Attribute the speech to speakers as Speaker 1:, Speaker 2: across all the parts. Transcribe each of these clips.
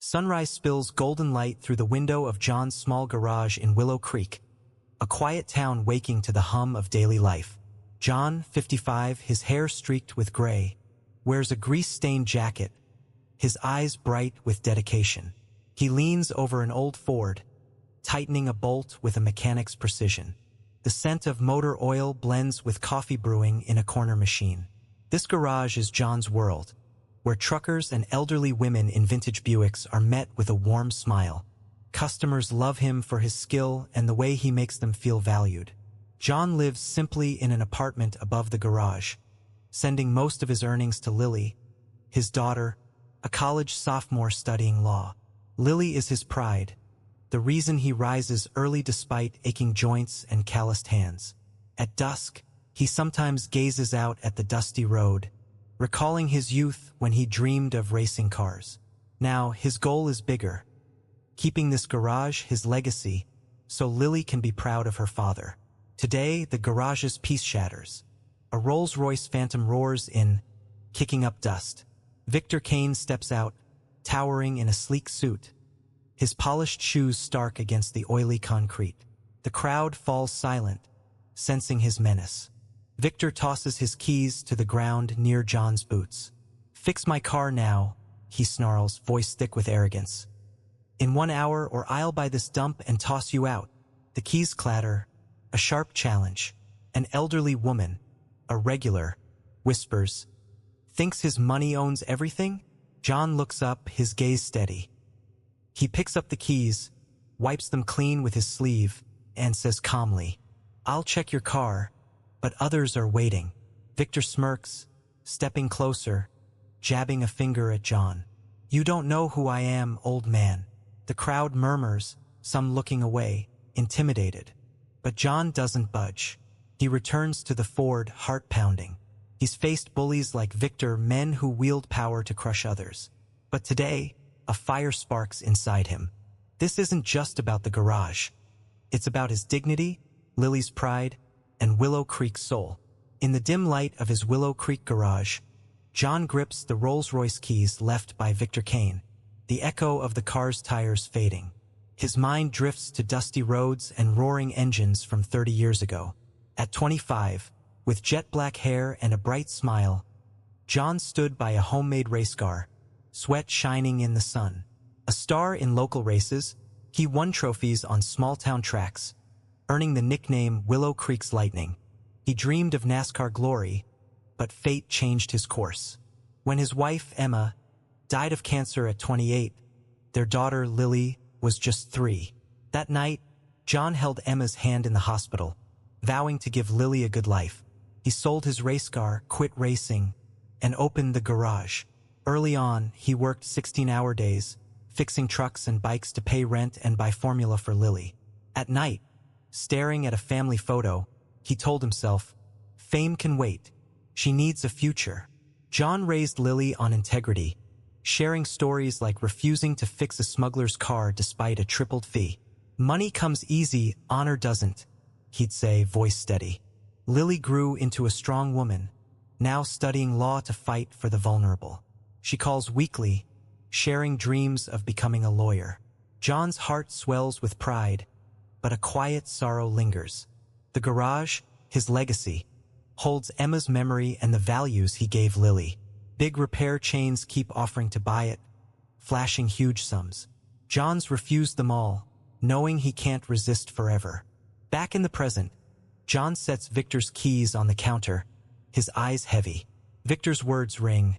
Speaker 1: Sunrise spills golden light through the window of John's small garage in Willow Creek, a quiet town waking to the hum of daily life. John, 55, his hair streaked with gray, wears a grease-stained jacket, his eyes bright with dedication. He leans over an old Ford, tightening a bolt with a mechanic's precision. The scent of motor oil blends with coffee brewing in a corner machine. This garage is John's world, where truckers and elderly women in vintage Buicks are met with a warm smile. Customers love him for his skill and the way he makes them feel valued. John lives simply in an apartment above the garage, sending most of his earnings to Lily, his daughter, a college sophomore studying law. Lily is his pride, the reason he rises early despite aching joints and calloused hands. At dusk, he sometimes gazes out at the dusty road, recalling his youth when he dreamed of racing cars. Now, his goal is bigger, keeping this garage his legacy so Lily can be proud of her father. Today, the garage's peace shatters. A Rolls-Royce Phantom roars in, kicking up dust. Victor Kane steps out, towering in a sleek suit, his polished shoes stark against the oily concrete. The crowd falls silent, sensing his menace. Victor tosses his keys to the ground near John's boots. "Fix my car now," he snarls, voice thick with arrogance. "In 1 hour or I'll buy this dump and toss you out." The keys clatter, a sharp challenge. An elderly woman, a regular, whispers, "Thinks his money owns everything?" John looks up, his gaze steady. He picks up the keys, wipes them clean with his sleeve, and says calmly, "I'll check your car, but others are waiting." Victor smirks, stepping closer, jabbing a finger at John. "You don't know who I am, old man." The crowd murmurs, some looking away, intimidated. But John doesn't budge. He returns to the Ford, heart pounding. He's faced bullies like Victor, men who wield power to crush others. But today, a fire sparks inside him. This isn't just about the garage. It's about his dignity, Lily's pride, and Willow Creek's soul. In the dim light of his Willow Creek garage, John grips the Rolls-Royce keys left by Victor Kane, the echo of the car's tires fading. His mind drifts to dusty roads and roaring engines from 30 years ago. At 25, with jet-black hair and a bright smile, John stood by a homemade race car, sweat shining in the sun. A star in local races, he won trophies on small-town tracks, earning the nickname Willow Creek's Lightning. He dreamed of NASCAR glory, but fate changed his course. When his wife, Emma, died of cancer at 28, their daughter, Lily, was just 3. That night, John held Emma's hand in the hospital, vowing to give Lily a good life. He sold his race car, quit racing, and opened the garage. Early on, he worked 16-hour days, fixing trucks and bikes to pay rent and buy formula for Lily. At night, staring at a family photo, he told himself, "Fame can wait. She needs a future." John raised Lily on integrity, sharing stories like refusing to fix a smuggler's car despite a tripled fee. "Money comes easy, honor doesn't," he'd say, voice steady. Lily grew into a strong woman, now studying law to fight for the vulnerable. She calls weekly, sharing dreams of becoming a lawyer. John's heart swells with pride, but a quiet sorrow lingers. The garage, his legacy, holds Emma's memory and the values he gave Lily. Big repair chains keep offering to buy it, flashing huge sums. John's refused them all, knowing he can't resist forever. Back in the present, John sets Victor's keys on the counter, his eyes heavy. Victor's words ring,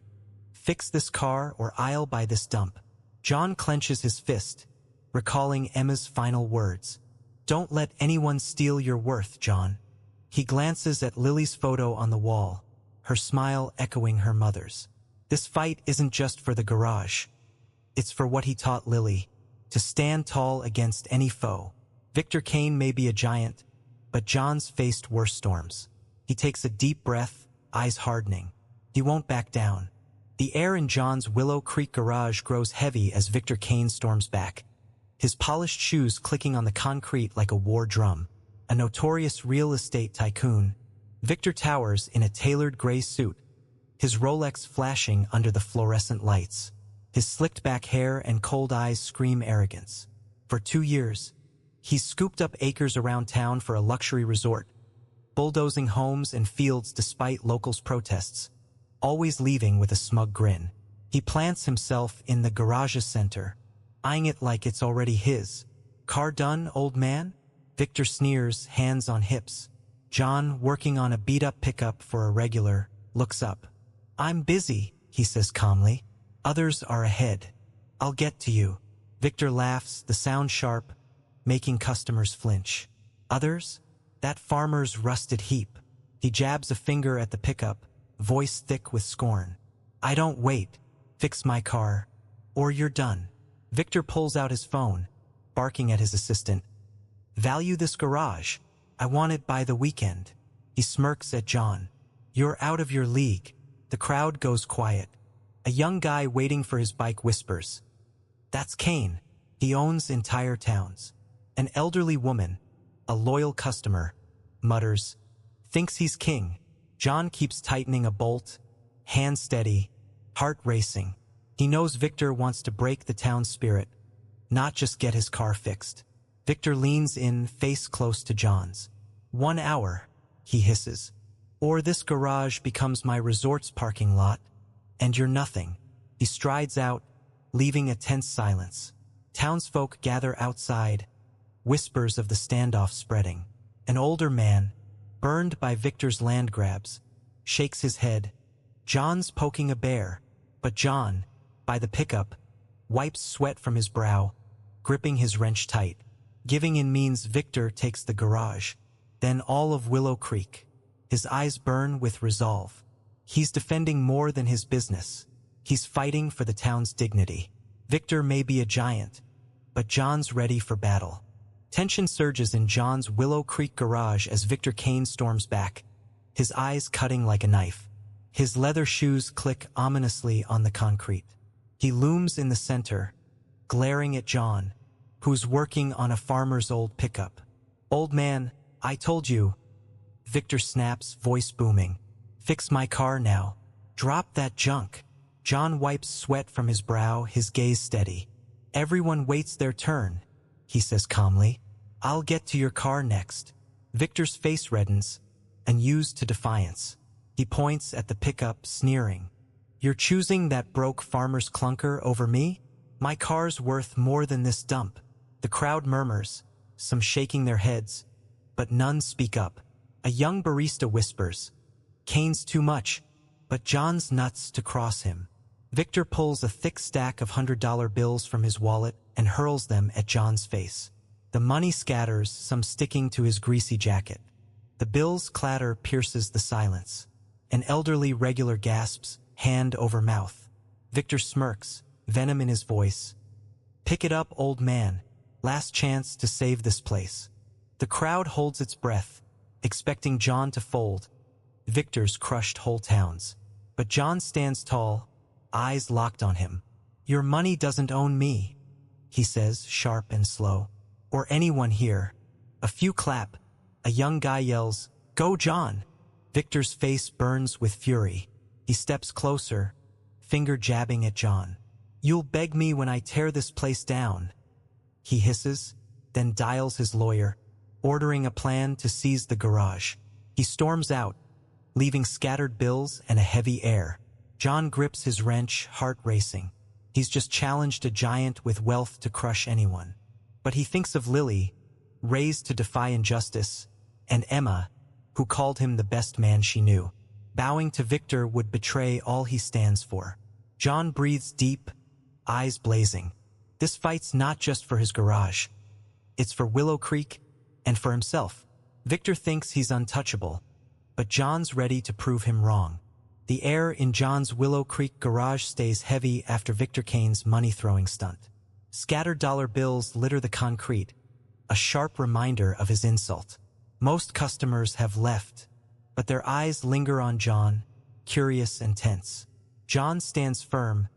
Speaker 1: "Fix this car or I'll buy this dump." John clenches his fist, recalling Emma's final words. "Don't let anyone steal your worth, John." He glances at Lily's photo on the wall, her smile echoing her mother's. This fight isn't just for the garage. It's for what he taught Lily, to stand tall against any foe. Victor Kane may be a giant, but John's faced worse storms. He takes a deep breath, eyes hardening. He won't back down. The air in John's Willow Creek garage grows heavy as Victor Kane storms back, his polished shoes clicking on the concrete like a war drum. A notorious real estate tycoon, Victor towers in a tailored gray suit, his Rolex flashing under the fluorescent lights. His slicked-back hair and cold eyes scream arrogance. For 2 years, he's scooped up acres around town for a luxury resort, bulldozing homes and fields despite locals' protests, always leaving with a smug grin. He plants himself in the garage's center, eyeing it like it's already his. "Car done, old man?" Victor sneers, hands on hips. John, working on a beat-up pickup for a regular, looks up. "I'm busy," he says calmly. "Others are ahead. I'll get to you." Victor laughs, the sound sharp, making customers flinch. "Others?" That farmer's rusted heap. He jabs a finger at the pickup, voice thick with scorn. "I don't wait. Fix my car, or you're done." Victor pulls out his phone, barking at his assistant. "Value this garage. I want it by the weekend." He smirks at John. "You're out of your league." The crowd goes quiet. A young guy waiting for his bike whispers, "That's Kane. He owns entire towns." An elderly woman, a loyal customer, mutters, "Thinks he's king." John keeps tightening a bolt, hand steady, heart racing. He knows Victor wants to break the town's spirit, not just get his car fixed. Victor leans in, face close to John's. "1 hour," he hisses, "or this garage becomes my resort's parking lot, and you're nothing." He strides out, leaving a tense silence. Townsfolk gather outside, whispers of the standoff spreading. An older man, burned by Victor's land grabs, shakes his head. John's poking a bear, but John, by the pickup, wipes sweat from his brow, gripping his wrench tight. Giving in means Victor takes the garage, then all of Willow Creek. His eyes burn with resolve. He's defending more than his business. He's fighting for the town's dignity. Victor may be a giant, but John's ready for battle. Tension surges in John's Willow Creek garage as Victor Kane storms back, his eyes cutting like a knife. His leather shoes click ominously on the concrete. He looms in the center, glaring at John, who's working on a farmer's old pickup. "Old man, I told you," Victor snaps, voice booming. "Fix my car now. Drop that junk." John wipes sweat from his brow, his gaze steady. "Everyone waits their turn," he says calmly. "I'll get to your car next." Victor's face reddens, unused to defiance. He points at the pickup, sneering. "You're choosing that broke farmer's clunker over me? My car's worth more than this dump." The crowd murmurs, some shaking their heads, but none speak up. A young barista whispers, "Kane's too much," but John's nuts to cross him. Victor pulls a thick stack of $100 bills from his wallet and hurls them at John's face. The money scatters, some sticking to his greasy jacket. The bills' clatter pierces the silence. An elderly regular gasps, hand over mouth. Victor smirks, venom in his voice. "Pick it up, old man. Last chance to save this place." The crowd holds its breath, expecting John to fold. Victor's crushed whole towns. But John stands tall, eyes locked on him. "Your money doesn't own me," he says, sharp and slow. "Or anyone here." A few clap. A young guy yells, "Go, John!" Victor's face burns with fury. He steps closer, finger jabbing at John. "You'll beg me when I tear this place down," he hisses, then dials his lawyer, ordering a plan to seize the garage. He storms out, leaving scattered bills and a heavy air. John grips his wrench, heart racing. He's just challenged a giant with wealth to crush anyone. But he thinks of Lily, raised to defy injustice, and Emma, who called him the best man she knew. Bowing to Victor would betray all he stands for. John breathes deep, eyes blazing. This fight's not just for his garage. It's for Willow Creek and for himself. Victor thinks he's untouchable, but John's ready to prove him wrong. The air in John's Willow Creek garage stays heavy after Victor Kane's money-throwing stunt. Scattered dollar bills litter the concrete, a sharp reminder of his insult. Most customers have left, but their eyes linger on John, curious and tense. John stands firm,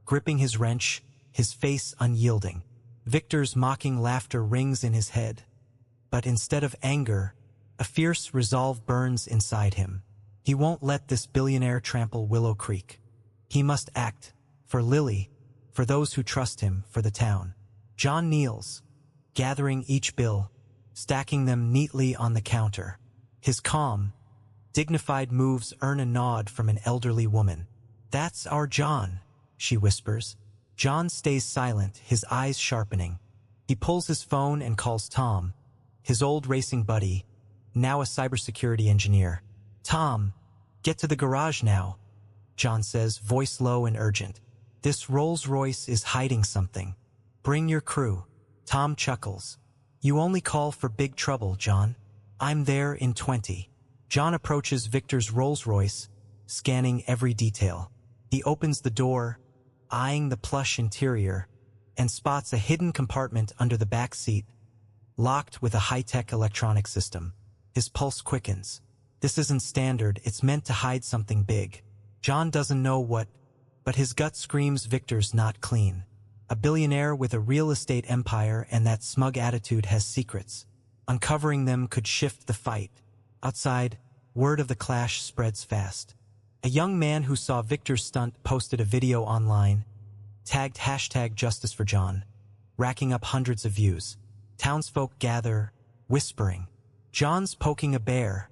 Speaker 1: gripping his wrench, his face unyielding. Victor's mocking laughter rings in his head. But instead of anger, a fierce resolve burns inside him. He won't let this billionaire trample Willow Creek. He must act, for Lily, for those who trust him, for the town. John kneels, gathering each bill, stacking them neatly on the counter. His calm, dignified moves earn a nod from an elderly woman. "That's our John," she whispers. John stays silent, his eyes sharpening. He pulls his phone and calls Tom, his old racing buddy, now a cybersecurity engineer. "Tom, get to the garage now," John says, voice low and urgent. "This Rolls-Royce is hiding something. Bring your crew." Tom chuckles. "You only call for big trouble, John. I'm there in 20. John approaches Victor's Rolls-Royce, scanning every detail. He opens the door, eyeing the plush interior, and spots a hidden compartment under the back seat, locked with a high-tech electronic system. His pulse quickens. This isn't standard, it's meant to hide something big. John doesn't know what, but his gut screams Victor's not clean. A billionaire with a real estate empire and that smug attitude has secrets. Uncovering them could shift the fight. Outside, word of the clash spreads fast. A young man who saw Victor's stunt posted a video online, tagged #JusticeForJohn, racking up hundreds of views. Townsfolk gather, whispering, "John's poking a bear,"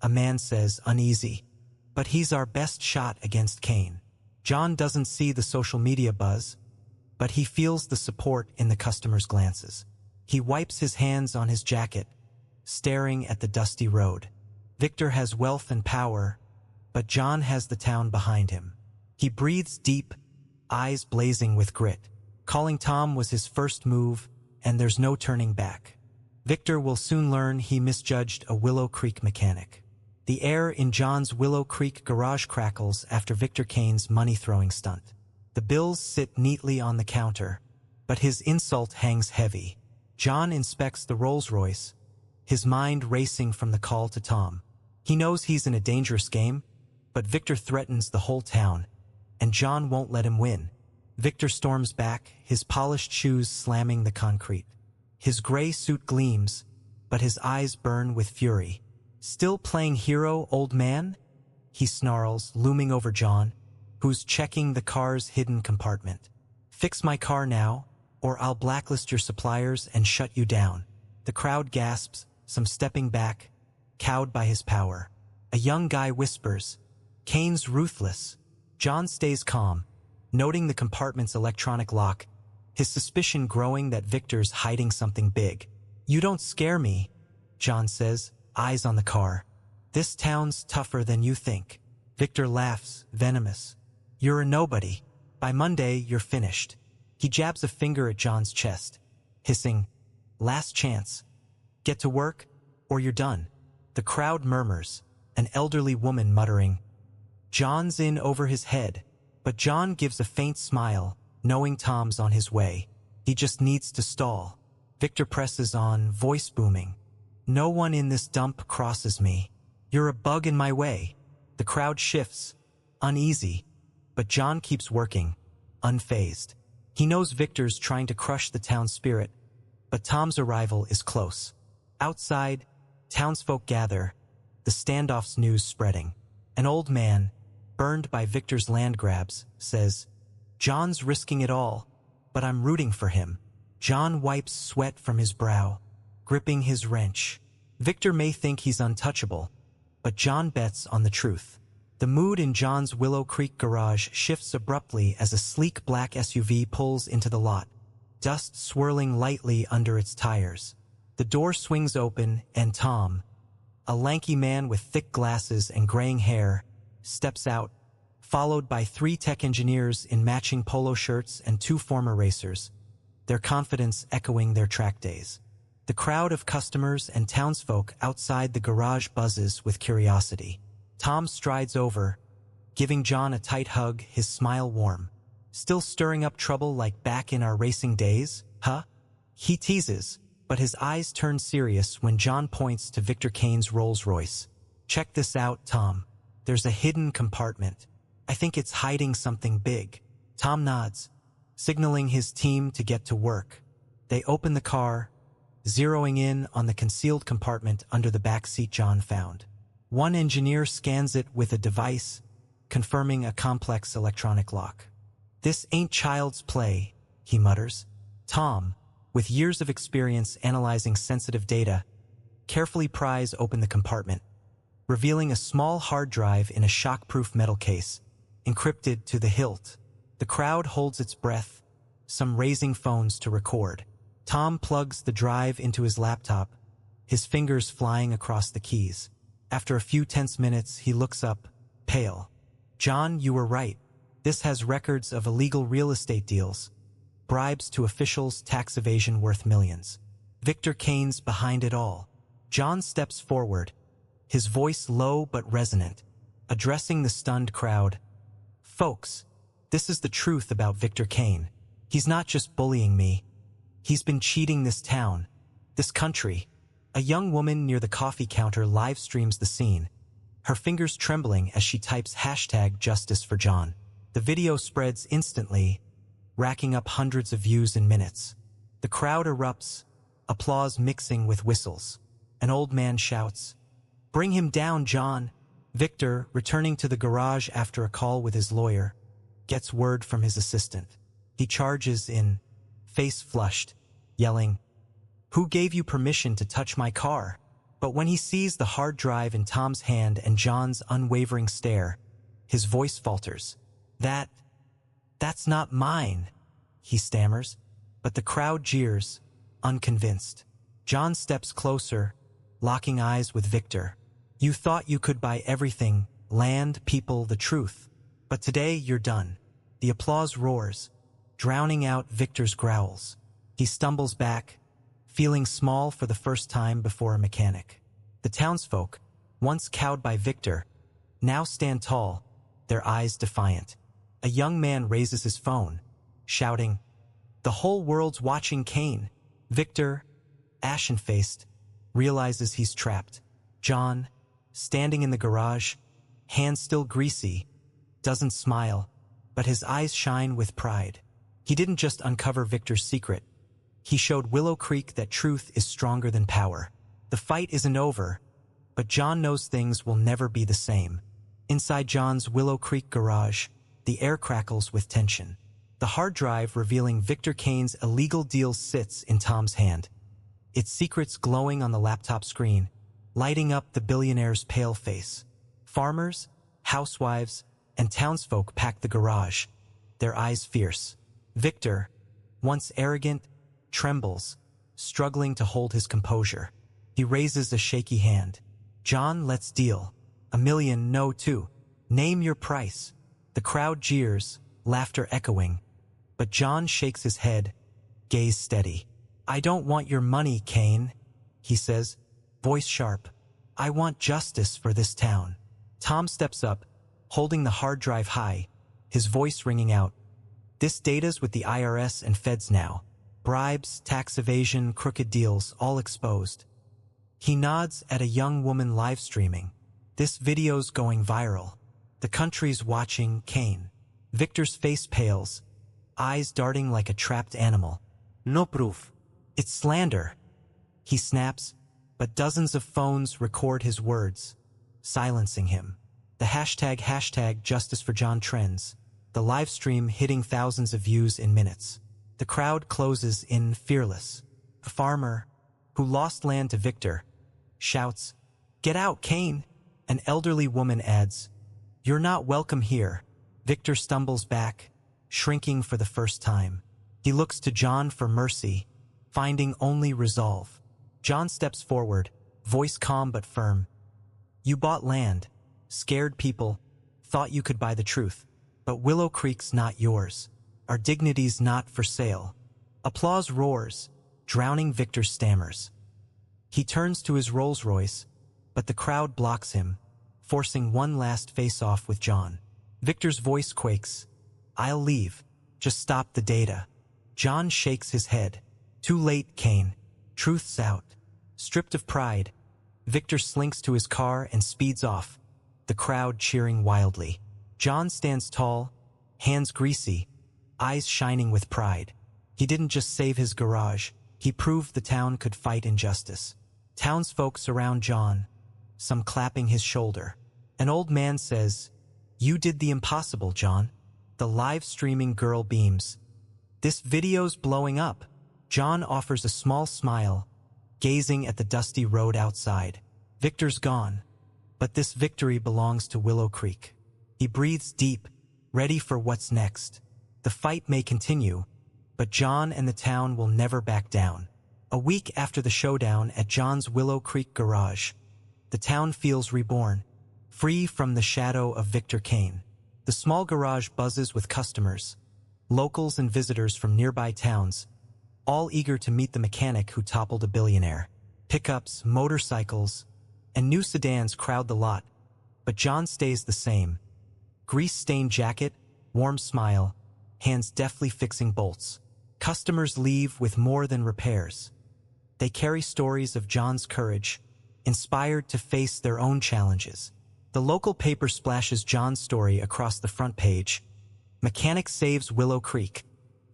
Speaker 1: a man says, uneasy. "But he's our best shot against Kane." John doesn't see the social media buzz, but he feels the support in the customers' glances. He wipes his hands on his jacket, staring at the dusty road. Victor has wealth and power, but John has the town behind him. He breathes deep, eyes blazing with grit. Calling Tom was his first move, and there's no turning back. Victor will soon learn he misjudged a Willow Creek mechanic. The air in John's Willow Creek garage crackles after Victor Kane's money-throwing stunt. The bills sit neatly on the counter, but his insult hangs heavy. John inspects the Rolls-Royce, his mind racing from the call to Tom. He knows he's in a dangerous game, but Victor threatens the whole town, and John won't let him win. Victor storms back, his polished shoes slamming the concrete. His gray suit gleams, but his eyes burn with fury. "Still playing hero, old man?" he snarls, looming over John, who's checking the car's hidden compartment. "Fix my car now, or I'll blacklist your suppliers and shut you down." The crowd gasps, some stepping back, cowed by his power. A young guy whispers, "Kane's ruthless." John stays calm, noting the compartment's electronic lock, his suspicion growing that Victor's hiding something big. "You don't scare me," John says, eyes on the car. "This town's tougher than you think." Victor laughs, venomous. "You're a nobody. By Monday, you're finished." He jabs a finger at John's chest, hissing, "Last chance. Get to work, or you're done." The crowd murmurs, an elderly woman muttering, "John's in over his head," but John gives a faint smile, knowing Tom's on his way. He just needs to stall. Victor presses on, voice booming, "No one in this dump crosses me. You're a bug in my way." The crowd shifts, uneasy, but John keeps working, unfazed. He knows Victor's trying to crush the town's spirit, but Tom's arrival is close. Outside, townsfolk gather, the standoff's news spreading. An old man, burned by Victor's land grabs, says, "John's risking it all, but I'm rooting for him." John wipes sweat from his brow, gripping his wrench. Victor may think he's untouchable, but John bets on the truth. The mood in John's Willow Creek garage shifts abruptly as a sleek black SUV pulls into the lot, dust swirling lightly under its tires. The door swings open and Tom, a lanky man with thick glasses and graying hair, steps out, followed by 3 tech engineers in matching polo shirts and 2 former racers, their confidence echoing their track days. The crowd of customers and townsfolk outside the garage buzzes with curiosity. Tom strides over, giving John a tight hug, his smile warm. "Still stirring up trouble like back in our racing days, huh?" He teases, but his eyes turn serious when John points to Victor Kane's Rolls-Royce. "Check this out, Tom. There's a hidden compartment. I think it's hiding something big." Tom nods, signaling his team to get to work. They open the car, zeroing in on the concealed compartment under the back seat John found. One engineer scans it with a device, confirming a complex electronic lock. "This ain't child's play," he mutters. Tom, with years of experience analyzing sensitive data, carefully pries open the compartment, revealing a small hard drive in a shockproof metal case, encrypted to the hilt. The crowd holds its breath, some raising phones to record. Tom plugs the drive into his laptop, his fingers flying across the keys. After a few tense minutes, he looks up, pale. "John, you were right. This has records of illegal real estate deals, bribes to officials, tax evasion worth millions. Victor Kane's behind it all." John steps forward, his voice low but resonant, addressing the stunned crowd. "Folks, this is the truth about Victor Kane. He's not just bullying me. He's been cheating this town, this country." A young woman near the coffee counter live streams the scene, her fingers trembling as she types #JusticeForJohn. The video spreads instantly, racking up hundreds of views in minutes. The crowd erupts, applause mixing with whistles. An old man shouts, "Bring him down, John." Victor, returning to the garage after a call with his lawyer, gets word from his assistant. He charges in, face flushed, yelling, "Who gave you permission to touch my car?" But when he sees the hard drive in Tom's hand and John's unwavering stare, his voice falters. That's not mine," he stammers, but the crowd jeers, unconvinced. John steps closer, locking eyes with Victor. "You thought you could buy everything, land, people, the truth. But today you're done." The applause roars, drowning out Victor's growls. He stumbles back, feeling small for the first time before a mechanic. The townsfolk, once cowed by Victor, now stand tall, their eyes defiant. A young man raises his phone, shouting, "The whole world's watching Kane." Victor, ashen-faced, realizes he's trapped. John, standing in the garage, hands still greasy, doesn't smile, but his eyes shine with pride. He didn't just uncover Victor's secret. He showed Willow Creek that truth is stronger than power. The fight isn't over, but John knows things will never be the same. Inside John's Willow Creek garage, the air crackles with tension. The hard drive revealing Victor Kane's illegal deal sits in Tom's hand, its secrets glowing on the laptop screen, lighting up the billionaire's pale face. Farmers, housewives, and townsfolk pack the garage, their eyes fierce. Victor, once arrogant, trembles, struggling to hold his composure. He raises a shaky hand. "John, let's deal. $1 million, no, 2. Name your price." The crowd jeers, laughter echoing, but John shakes his head, gaze steady. "I don't want your money, Kane," he says, voice sharp. "I want justice for this town." Tom steps up, holding the hard drive high, his voice ringing out. "This data's with the IRS and feds now. Bribes, tax evasion, crooked deals, all exposed." He nods at a young woman live streaming. "This video's going viral. The country's watching Kane." Victor's face pales, eyes darting like a trapped animal. "No proof. It's slander." He snaps, but dozens of phones record his words, silencing him. The hashtag #JusticeForJohn trends, the live stream hitting thousands of views in minutes. The crowd closes in fearless. A farmer, who lost land to Victor, shouts, "Get out, Kane!" An elderly woman adds, "You're not welcome here." Victor stumbles back, shrinking for the first time. He looks to John for mercy, finding only resolve. John steps forward, voice calm but firm. "You bought land, scared people, thought you could buy the truth. But Willow Creek's not yours. Our dignity's not for sale." Applause roars, drowning Victor's stammers. He turns to his Rolls Royce, but the crowd blocks him, forcing one last face-off with John. Victor's voice quakes. "I'll leave. Just stop the data." John shakes his head. "Too late, Kane. Truth's out." Stripped of pride, Victor slinks to his car and speeds off, the crowd cheering wildly. John stands tall, hands greasy, eyes shining with pride. He didn't just save his garage, he proved the town could fight injustice. Townsfolk surround John, some clapping his shoulder. An old man says, "You did the impossible, John." The live streaming girl beams. This video's blowing up. John offers a small smile, gazing at the dusty road outside. Victor's gone, but this victory belongs to Willow Creek. He breathes deep, ready for what's next. The fight may continue, but John and the town will never back down. A week after the showdown at John's Willow Creek garage, the town feels reborn, free from the shadow of Victor Kane. The small garage buzzes with customers, locals and visitors from nearby towns, all eager to meet the mechanic who toppled a billionaire. Pickups, motorcycles, and new sedans crowd the lot, but John stays the same. Grease-stained jacket, warm smile, hands deftly fixing bolts. Customers leave with more than repairs. They carry stories of John's courage, inspired to face their own challenges. The local paper splashes John's story across the front page. Mechanic saves Willow Creek.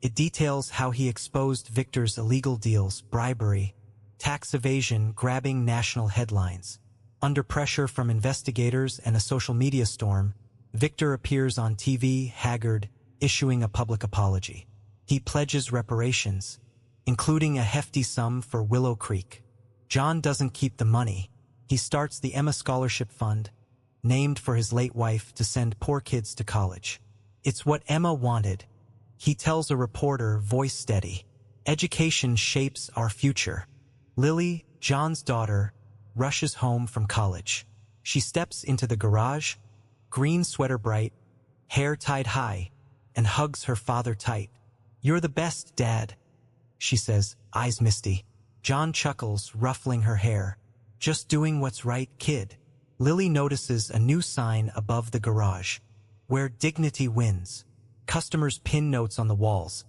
Speaker 1: It details how he exposed Victor's illegal deals, bribery, tax evasion, grabbing national headlines. Under pressure from investigators and a social media storm, Victor appears on TV, haggard, issuing a public apology. He pledges reparations, including a hefty sum for Willow Creek. John doesn't keep the money. He starts the Emma Scholarship Fund, named for his late wife, to send poor kids to college. It's what Emma wanted. He tells a reporter, voice steady. Education shapes our future. Lily, John's daughter, rushes home from college. She steps into the garage, green sweater bright, hair tied high, and hugs her father tight. "You're the best, Dad," she says, eyes misty. John chuckles, ruffling her hair. "Just doing what's right, kid." Lily notices a new sign above the garage, "Where dignity wins." Customers pin notes on the walls,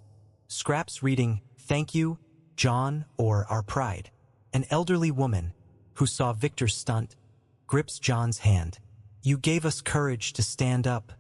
Speaker 1: scraps reading, "Thank you, John," or "Our pride." An elderly woman, who saw Victor's stunt, grips John's hand. "You gave us courage to stand up,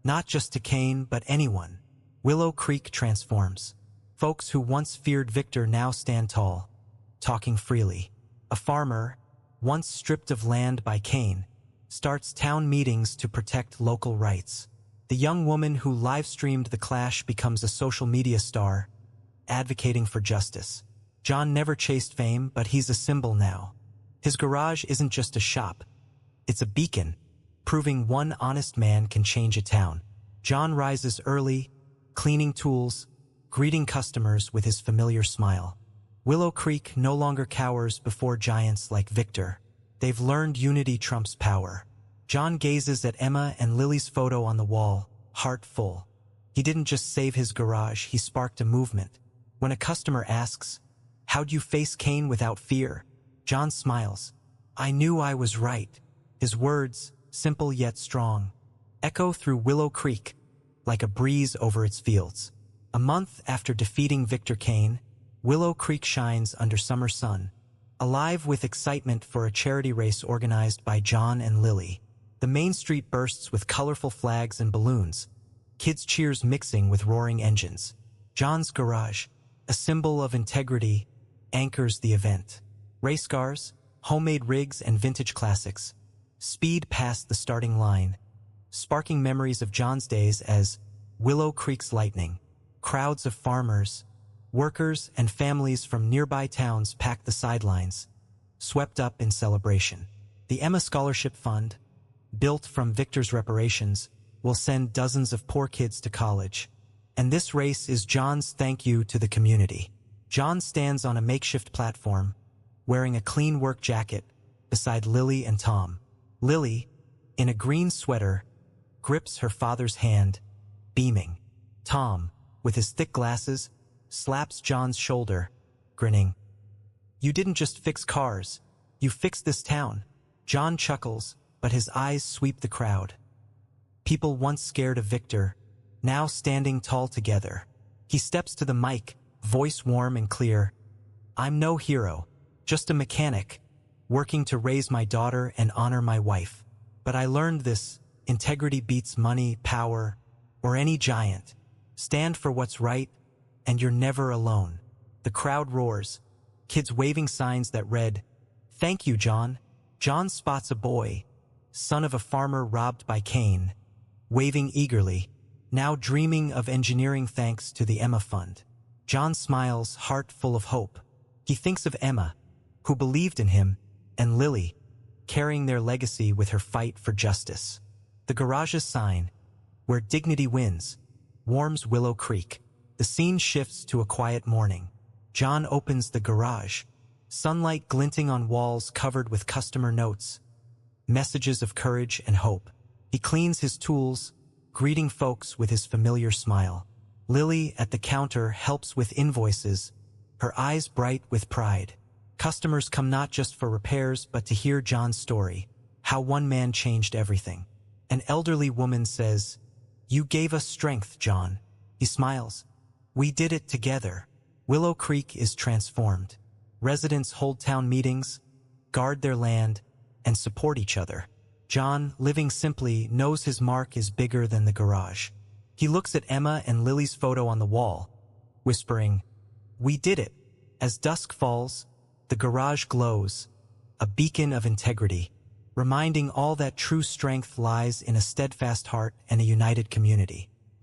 Speaker 1: not just to Kane, but anyone." Willow Creek transforms. Folks who once feared Victor now stand tall, talking freely. A farmer, once stripped of land by Kane, starts town meetings to protect local rights. The young woman who live-streamed the clash becomes a social media star, advocating for justice. John never chased fame, but he's a symbol now. His garage isn't just a shop. It's a beacon, proving one honest man can change a town. John rises early, cleaning tools, greeting customers with his familiar smile. Willow Creek no longer cowers before giants like Victor. They've learned unity trumps power. John gazes at Emma and Lily's photo on the wall, heart full. He didn't just save his garage, he sparked a movement. When a customer asks, "How'd you face Kane without fear?" John smiles. "I knew I was right." His words, simple yet strong, echo through Willow Creek like a breeze over its fields. A month after defeating Victor Kane, Willow Creek shines under summer sun, alive with excitement for a charity race organized by John and Lily. The main street bursts with colorful flags and balloons, kids' cheers mixing with roaring engines. John's garage, a symbol of integrity, anchors the event. Race cars, homemade rigs, and vintage classics speed past the starting line, sparking memories of John's days as Willow Creek's lightning. Crowds of farmers, workers, and families from nearby towns pack the sidelines, swept up in celebration. The Emma Scholarship Fund, built from Victor's reparations, will send dozens of poor kids to college. And this race is John's thank you to the community. John stands on a makeshift platform, wearing a clean work jacket, beside Lily and Tom. Lily, in a green sweater, grips her father's hand, beaming. Tom, with his thick glasses, slaps John's shoulder, grinning. "You didn't just fix cars, you fixed this town." John chuckles, but his eyes sweep the crowd. People once scared of Victor, now standing tall together. He steps to the mic, voice warm and clear. "I'm no hero, just a mechanic, working to raise my daughter and honor my wife. But I learned this: integrity beats money, power, or any giant. Stand for what's right, and you're never alone." The crowd roars, kids waving signs that read, "Thank you, John." John spots a boy, son of a farmer robbed by Kane, waving eagerly, now dreaming of engineering thanks to the Emma Fund. John smiles, heart full of hope. He thinks of Emma, who believed in him, and Lily, carrying their legacy with her fight for justice. The garage's sign, where dignity wins, warms Willow Creek. The scene shifts to a quiet morning. John opens the garage, sunlight glinting on walls covered with customer notes, messages of courage and hope. He cleans his tools, greeting folks with his familiar smile. Lily at the counter helps with invoices, her eyes bright with pride. Customers come not just for repairs but to hear John's story, how one man changed everything. An elderly woman says, "You gave us strength, John." He smiles. "We did it together." Willow Creek is transformed. Residents hold town meetings, guard their land, and support each other. John, living simply, knows his mark is bigger than the garage. He looks at Emma and Lily's photo on the wall, whispering, "We did it." As dusk falls, the garage glows, a beacon of integrity, reminding all that true strength lies in a steadfast heart and a united community.